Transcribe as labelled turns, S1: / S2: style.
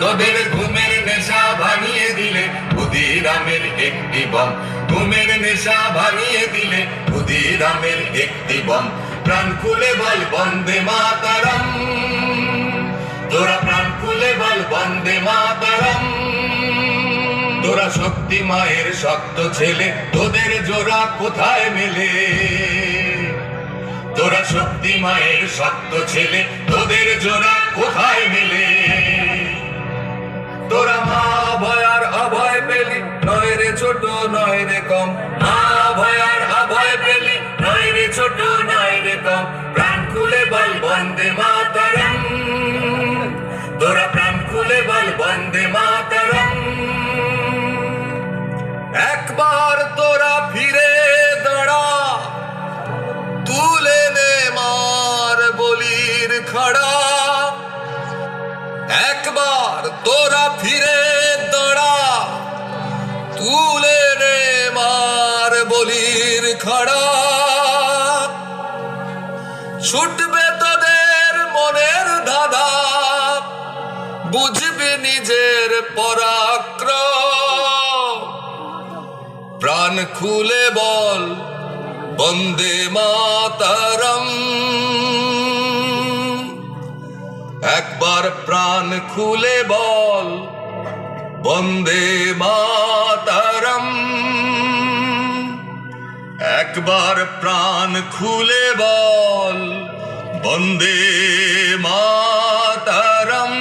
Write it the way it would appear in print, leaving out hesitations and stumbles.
S1: তোদের ঘুমের নেশা ভাঙিয়ে দিলে ক্ষুদিরামের একটি বম। ঘুমের নেশা ভাঙিয়ে দিলে ক্ষুদিরামের একটি বম। প্রাণ খুলে বল বন্দে মাতারম, তোরা প্রাণ খুলে বল বন্দে মাতারম। তোরা শক্তি মায়ের শক্ত ছেলে, তোদের জোড়া কোথায় মেলে? তোরা শক্তি মায়ের শক্ত ছেলে, তোদের জোড়া কোথায় মেলে? তোরা মা ভয়ার অভয় পেলি, নয় রে ছোট নয় রে কম। মা ভয়ার অভয় পেলি, নয় রে ছোট নয় রে কম। প্রাণ খুলে বল বন্দে মাতারম, তোরা প্রাণ খুলে বল বন্দে মাতারম। একবার তোরা ফিরে দাঁড়া, তুলে নে মার বলির খাড়া। একবার তোরা ফিরে দাঁড়া, তুলে নে মার বলির খাড়া। ছুটবে তোদের মনের ধাঁধা, বুঝবি নিজের পরাক্রম। প্রাণ খুলে বল বন্দে মাতারম, একবার প্রাণ খুলে বল বন্দে মাতারম। একবার প্রাণ খুলে বল বন্দে মাতারম।